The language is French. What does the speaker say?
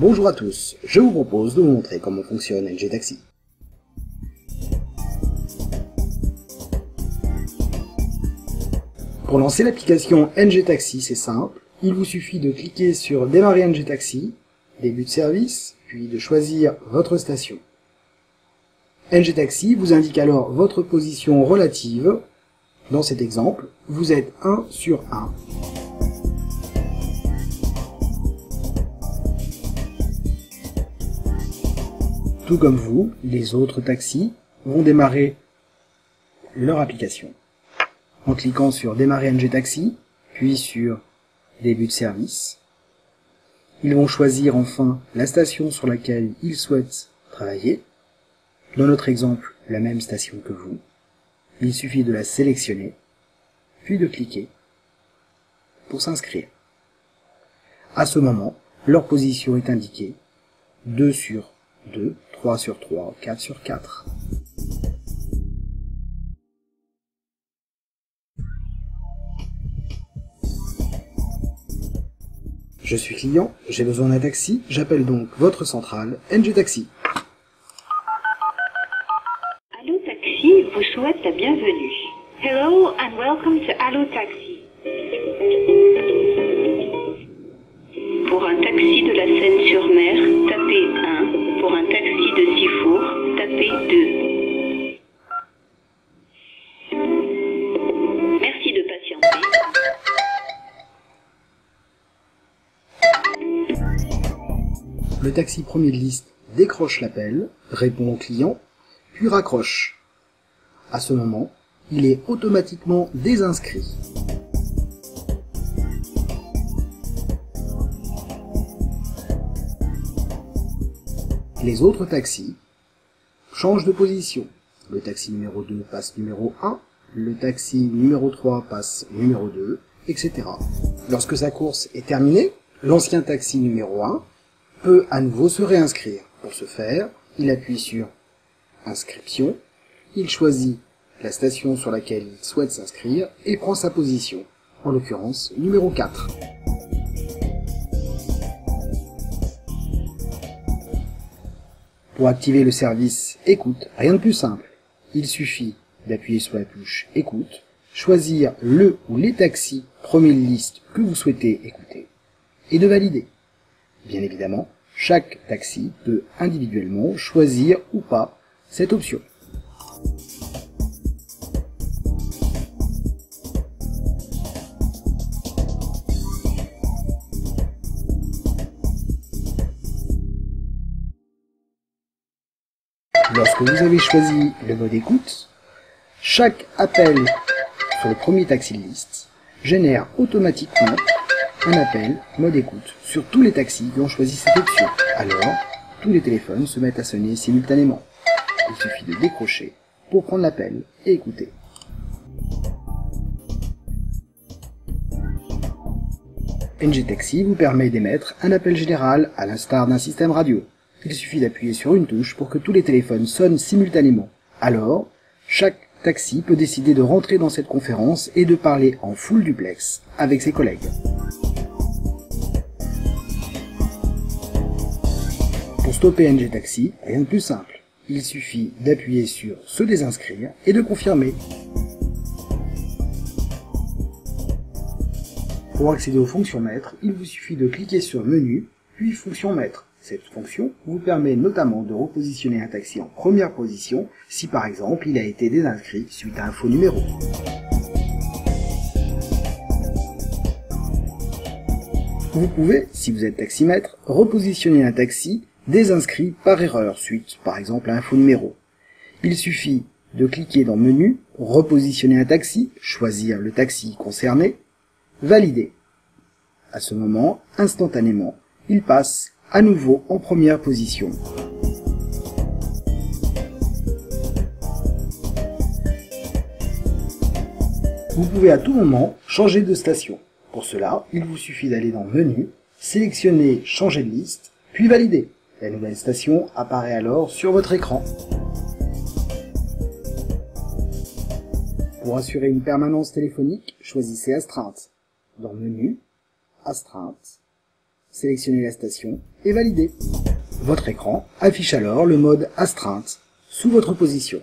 Bonjour à tous, je vous propose de vous montrer comment fonctionne NG Taxi. Pour lancer l'application NG Taxi, c'est simple, il vous suffit de cliquer sur Démarrer NG Taxi, Début de service, puis de choisir votre station. NG Taxi vous indique alors votre position relative. Dans cet exemple, vous êtes 1 sur 1. Tout comme vous, les autres taxis vont démarrer leur application. En cliquant sur Démarrer NG Taxi, puis sur Début de service, ils vont choisir enfin la station sur laquelle ils souhaitent travailler. Dans notre exemple, la même station que vous. Il suffit de la sélectionner, puis de cliquer pour s'inscrire. À ce moment, leur position est indiquée 2 sur 2, 3 sur 3, 4 sur 4. Je suis client, j'ai besoin d'un taxi, j'appelle donc votre centrale NG Taxi. Allo Taxi vous souhaite la bienvenue. Hello and welcome to Allo Taxi. Pour un taxi de la Seine-sur-Mer, tapez 1. Pour un taxi de Sifour, tapez 2. Merci de patienter. Le taxi premier de liste décroche l'appel, répond au client, puis raccroche. À ce moment, il est automatiquement désinscrit. Les autres taxis changent de position. Le taxi numéro 2 passe numéro 1, le taxi numéro 3 passe numéro 2, etc. Lorsque sa course est terminée, l'ancien taxi numéro 1 peut à nouveau se réinscrire. Pour ce faire, il appuie sur Inscription, il choisit la station sur laquelle il souhaite s'inscrire et prend sa position, en l'occurrence numéro 4. Pour activer le service Écoute, rien de plus simple. Il suffit d'appuyer sur la touche Écoute, choisir le ou les taxis premiers de liste que vous souhaitez écouter et de valider. Bien évidemment, chaque taxi peut individuellement choisir ou pas cette option. Lorsque vous avez choisi le mode écoute, chaque appel sur le premier taxi de liste génère automatiquement un appel mode écoute sur tous les taxis qui ont choisi cette option. Alors, tous les téléphones se mettent à sonner simultanément. Il suffit de décrocher pour prendre l'appel et écouter. NG Taxi vous permet d'émettre un appel général à l'instar d'un système radio. Il suffit d'appuyer sur une touche pour que tous les téléphones sonnent simultanément. Alors, chaque taxi peut décider de rentrer dans cette conférence et de parler en full duplex avec ses collègues. Pour stopper NG Taxi, rien de plus simple. Il suffit d'appuyer sur « Se désinscrire » et de confirmer. Pour accéder aux fonctions maîtres, il vous suffit de cliquer sur « Menu » puis « Fonction maître ». Cette fonction vous permet notamment de repositionner un taxi en première position si par exemple il a été désinscrit suite à un faux numéro. Vous pouvez, si vous êtes taximètre, repositionner un taxi désinscrit par erreur suite par exemple à un faux numéro. Il suffit de cliquer dans Menu, repositionner un taxi, choisir le taxi concerné, valider. À ce moment, instantanément, il passe à nouveau en première position. Vous pouvez à tout moment changer de station. Pour cela, il vous suffit d'aller dans Menu, sélectionner Changer de liste, puis valider. La nouvelle station apparaît alors sur votre écran. Pour assurer une permanence téléphonique, choisissez Astreinte. Dans Menu, Astreinte, sélectionnez la station et validez. Votre écran affiche alors le mode astreinte sous votre position.